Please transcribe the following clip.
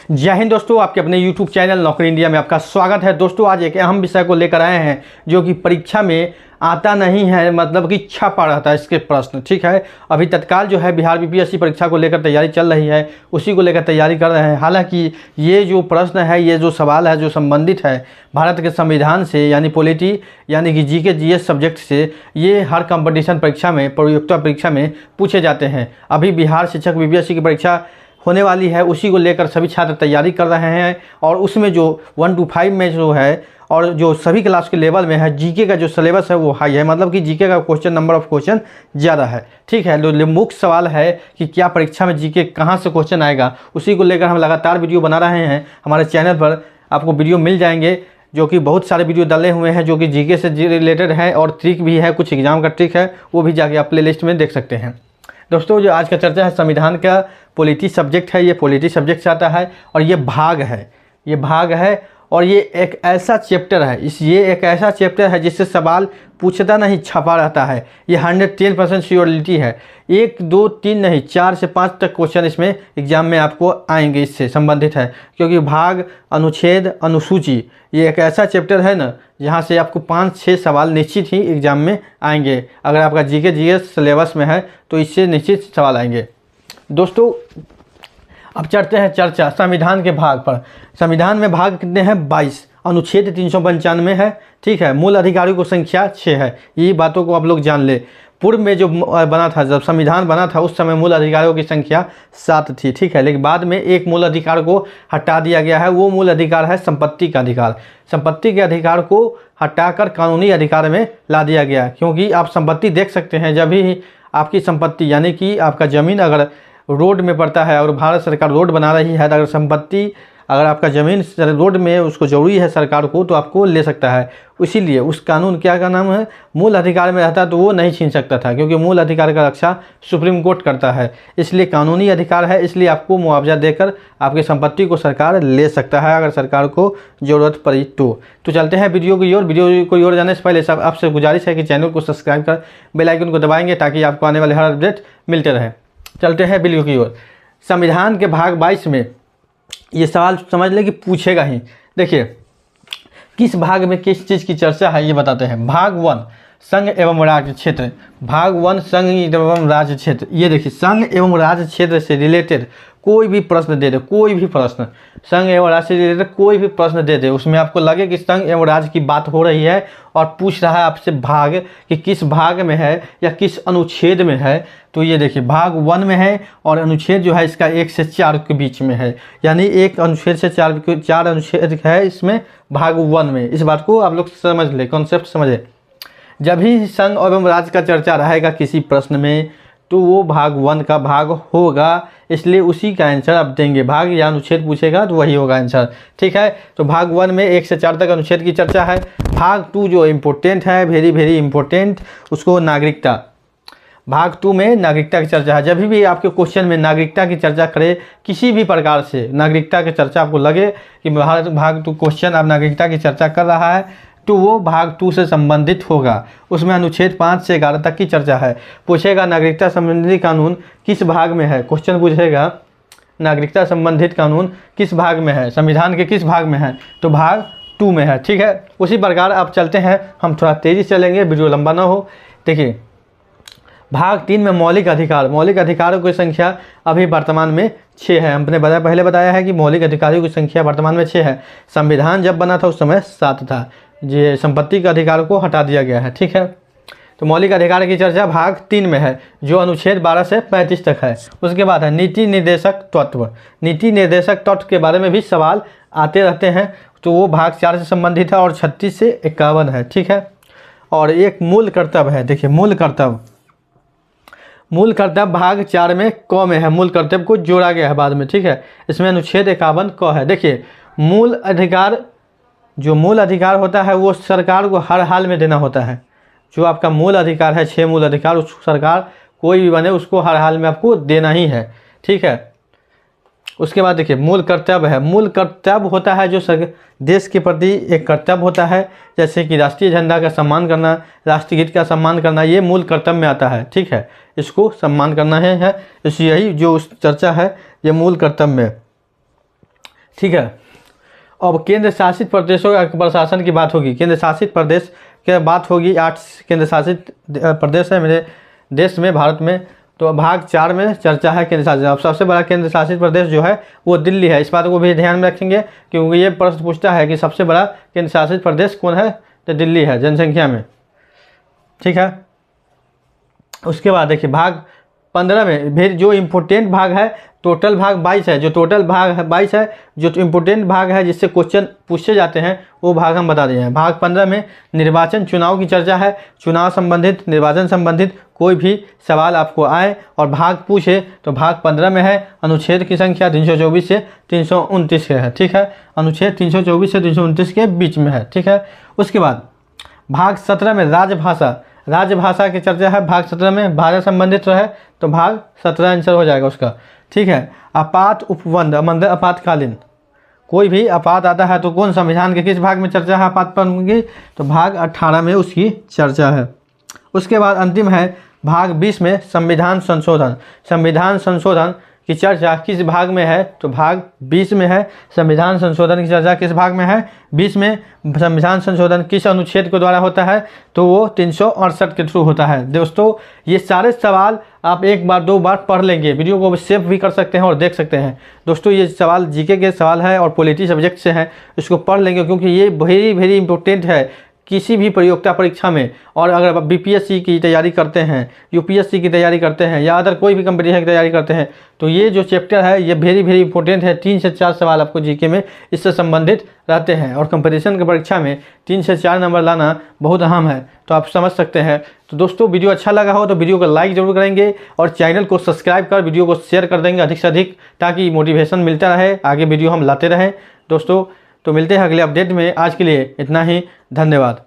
जय हिंद दोस्तों, आपके अपने YouTube चैनल नौकरी इंडिया में आपका स्वागत है। दोस्तों आज एक अहम विषय को लेकर आए हैं जो कि परीक्षा में आता नहीं है, मतलब कि छपा रहता है इसके प्रश्न। ठीक है, अभी तत्काल जो है बिहार बीपीएससी परीक्षा को लेकर तैयारी चल रही है, उसी को लेकर तैयारी कर रहे हैं। हालांकि ये जो प्रश्न है, ये जो सवाल है जो संबंधित है भारत के संविधान से, यानी पॉलिटी यानी कि जीके जीएस सब्जेक्ट से, ये हर कंपटीशन परीक्षा में, प्रतियोगिता परीक्षा में पूछे जाते हैं। अभी बिहार शिक्षक बीपीएससी की परीक्षा होने वाली है, उसी को लेकर सभी छात्र तैयारी कर रहे हैं। और उसमें जो 1 to 5 में जो है और जो सभी क्लास के लेवल में है, जीके का जो सिलेबस है वो हाई है, मतलब कि जीके का क्वेश्चन नंबर ऑफ क्वेश्चन ज़्यादा है। ठीक है, तो मुख्य सवाल है कि क्या परीक्षा में जीके कहाँ से क्वेश्चन आएगा, उसी को लेकर हम लगातार वीडियो बना रहे हैं। हमारे चैनल पर आपको वीडियो मिल जाएंगे, जो कि बहुत सारे वीडियो डाले हुए हैं जो कि जीके से रिलेटेड है, और ट्रिक भी है, कुछ एग्जाम का ट्रिक है, वो भी जाके आप प्ले लिस्ट में देख सकते हैं। दोस्तों जो आज का चर्चा है संविधान का पॉलिटी सब्जेक्ट है, ये पॉलिटी सब्जेक्ट से आता है और ये भाग है और ये एक ऐसा चैप्टर है, ये एक ऐसा चैप्टर है जिससे सवाल पूछता नहीं, छपा रहता है। ये 110% श्योरिटी है। 1, 2, 3 नहीं, 4 से 5 तक क्वेश्चन इसमें एग्जाम में आपको आएंगे, इससे संबंधित है। क्योंकि भाग, अनुच्छेद, अनुसूची, ये एक ऐसा चैप्टर है ना जहाँ से आपको 5-6 सवाल निश्चित ही एग्जाम में आएंगे। अगर आपका जीके जीएस सिलेबस में है तो इससे निश्चित सवाल आएंगे। दोस्तों अब चढ़ते हैं चर्चा संविधान के भाग पर। संविधान में भाग कितने हैं? 22। अनुच्छेद 395 है। ठीक है, मूल अधिकारियों की संख्या 6 है। ये बातों को आप लोग जान ले। पूर्व में जो बना था, जब संविधान बना था उस समय मूल अधिकारियों की संख्या 7 थी। ठीक है, लेकिन बाद में एक मूल अधिकार को हटा दिया गया है। वो मूल अधिकार है संपत्ति का अधिकार। संपत्ति के अधिकार को हटाकर कानूनी अधिकार में ला दिया गया, क्योंकि आप संपत्ति देख सकते हैं जब भी आपकी संपत्ति यानी कि आपका ज़मीन अगर रोड में पड़ता है और भारत सरकार रोड बना रही है, तो अगर संपत्ति, अगर आपका ज़मीन रोड में उसको ज़रूरी है सरकार को, तो आपको ले सकता है। इसीलिए उस कानून क्या का नाम है, मूल अधिकार में रहता तो वो नहीं छीन सकता था, क्योंकि मूल अधिकार का रक्षा सुप्रीम कोर्ट करता है। इसलिए कानूनी अधिकार है, इसलिए आपको मुआवजा देकर आपकी संपत्ति को सरकार ले सकता है अगर सरकार को ज़रूरत पड़ी तो। चलते हैं वीडियो की ओर। वीडियो को ओर जाने से पहले सब आपसे गुजारिश है कि चैनल को सब्सक्राइब कर बेल आइकन को दबाएंगे, ताकि आपको आने वाले हर अपडेट मिलते रहे। चलते हैं वीडियो की ओर। संविधान के भाग 22 में ये सवाल समझ लें कि पूछेगा ही। देखिए किस भाग में किस चीज़ की चर्चा है ये बताते हैं। भाग 1 संघ एवं राज्य क्षेत्र। भाग 1 संघ एवं राज्य क्षेत्र। ये देखिए, संघ एवं राज्य क्षेत्र से रिलेटेड कोई भी प्रश्न दे दे, कोई भी प्रश्न संघ एवं राज्य से रिलेटेड कोई भी प्रश्न दे दे, उसमें आपको लगे कि संघ एवं राज्य की बात हो रही है और पूछ रहा है आपसे भाग कि किस भाग में है या किस अनुच्छेद में है, तो ये देखिए भाग 1 में है और अनुच्छेद जो है इसका 1 से 4 के बीच में है, यानी एक अनुच्छेद से 4 अनुच्छेद है इसमें भाग 1 में। इस बात को आप लोग समझ ले, कॉन्सेप्ट समझे। जब भी संघ एवं राज्य का चर्चा रहेगा किसी प्रश्न में, तो वो भाग 1 का भाग होगा, इसलिए उसी का आंसर आप देंगे। भाग या अनुच्छेद पूछेगा तो वही होगा आंसर। ठीक है, तो भाग 1 में 1 से 4 तक अनुच्छेद की चर्चा है। भाग 2 जो इम्पोर्टेंट है, वेरी इम्पोर्टेंट, उसको नागरिकता। भाग 2 में नागरिकता की चर्चा है। जब भी आपके क्वेश्चन में नागरिकता की चर्चा करे, किसी भी प्रकार से नागरिकता की चर्चा आपको लगे कि भाग 2 क्वेश्चन आप नागरिकता की चर्चा कर रहा है, तो वो भाग 2 से संबंधित होगा। उसमें अनुच्छेद 5 से 11 तक की चर्चा है। पूछेगा नागरिकता संबंधी कानून किस भाग में है, क्वेश्चन पूछेगा नागरिकता संबंधित कानून किस भाग में है, संविधान के किस भाग में है, तो भाग 2 में है। ठीक है, उसी प्रकार आप चलते हैं, हम थोड़ा तेज़ी चलेंगे, वीडियो लंबा ना हो। देखिए भाग 3 में मौलिक अधिकार। मौलिक अधिकारों की संख्या अभी वर्तमान में 6 है। हमने पहले बताया है कि मौलिक अधिकारों की संख्या वर्तमान में 6 है। संविधान जब बना था उस समय 7 था। ये संपत्ति के अधिकार को हटा दिया गया है। ठीक है, तो मौलिक अधिकार की चर्चा भाग 3 में है, जो अनुच्छेद 12 से 35 तक है। उसके बाद है नीति निर्देशक तत्व। नीति निर्देशक तत्व के बारे में भी सवाल आते रहते हैं, तो वो भाग 4 से संबंधित है और 36 से 51 है। ठीक है, और एक मूल कर्तव्य है। देखिए मूल कर्तव्य भाग 4 में क में है, मूल कर्तव्य को जोड़ा गया है बाद में। ठीक है, इसमें अनुच्छेद 51 क है। देखिए मूल अधिकार, जो मूल अधिकार होता है वो सरकार को हर हाल में देना होता है। जो आपका मूल अधिकार है, 6 मूल अधिकार, उस सरकार कोई भी बने उसको हर हाल में आपको देना ही है। ठीक है, उसके बाद देखिए मूल कर्तव्य है। मूल कर्तव्य होता है जो देश के प्रति एक कर्तव्य होता है, जैसे कि राष्ट्रीय झंडा का सम्मान करना, राष्ट्रगीत का सम्मान करना, ये मूल कर्तव्य में आता है। ठीक है, इसको सम्मान करना है। यही जो चर्चा है ये मूल कर्तव्य में। ठीक है। अब केंद्र शासित प्रदेशों का प्रशासन की बात होगी, केंद्र शासित प्रदेश की बात होगी। 8 केंद्र शासित प्रदेश है मेरे देश में, भारत में। तो भाग 4 में चर्चा है केंद्र शासित। अब सबसे बड़ा केंद्र शासित प्रदेश जो है वो दिल्ली है। इस बात को भी ध्यान में रखेंगे क्योंकि ये प्रश्न पूछता है कि सबसे बड़ा केंद्र शासित प्रदेश कौन है, तो दिल्ली है जनसंख्या में, ठीक है। उसके बाद देखिए भाग 15 में फिर जो इम्पोर्टेंट भाग है, टोटल भाग 22 है, जो टोटल भाग है 22 है, जो इम्पोर्टेंट भाग है जिससे क्वेश्चन पूछे जाते हैं वो भाग हम बता रहे हैं। भाग 15 में निर्वाचन चुनाव की चर्चा है, चुनाव संबंधित, निर्वाचन संबंधित कोई भी सवाल आपको आए और भाग पूछे तो भाग 15 में है। अनुच्छेद की संख्या 324 से 329 है, ठीक है। अनुच्छेद 324 से 329 के बीच में है, ठीक है। उसके बाद भाग 17 में राजभाषा, राजभाषा की चर्चा है। भाग 17 में भाषा संबंधित है तो भाग 17 आंसर हो जाएगा उसका, ठीक है। आपात उपबंध, मतलब आपातकालीन, कोई भी आपात आता है तो कौन संविधान के किस भाग में चर्चा है आपातकालीन की, तो भाग 18 में उसकी चर्चा है। उसके बाद अंतिम है भाग 20 में संविधान संशोधन। संविधान संशोधन की चर्चा किस भाग में है, तो भाग 20 में है। संविधान संशोधन की चर्चा किस भाग में है, 20 में। संविधान संशोधन किस अनुच्छेद के द्वारा होता है, तो वो 368 के थ्रू होता है। दोस्तों ये सारे सवाल आप एक बार 2 बार पढ़ लेंगे, वीडियो को सेव भी कर सकते हैं और देख सकते हैं। दोस्तों ये सवाल जीके के सवाल है और पॉलिटी सब्जेक्ट से हैं, इसको पढ़ लेंगे क्योंकि ये वेरी इंपॉर्टेंट है किसी भी प्रतियोगिता परीक्षा में। और अगर आप बीपीएससी की तैयारी करते हैं, यूपीएससी की तैयारी करते हैं या अदर कोई भी कंपटीशन की तैयारी करते हैं तो ये जो चैप्टर है ये वेरी इंपॉर्टेंट है। 3 से 4 सवाल आपको जीके में इससे संबंधित रहते हैं और कंपटीशन की परीक्षा में 3 से 4 नंबर लाना बहुत अहम है, तो आप समझ सकते हैं। तो दोस्तों वीडियो अच्छा लगा हो तो वीडियो को लाइक जरूर करेंगे और चैनल को सब्सक्राइब कर वीडियो को शेयर कर देंगे अधिक से अधिक, ताकि मोटिवेशन मिलता रहे, आगे वीडियो हम लाते रहें। दोस्तों तो मिलते हैं अगले अपडेट में, आज के लिए इतना ही, धन्यवाद।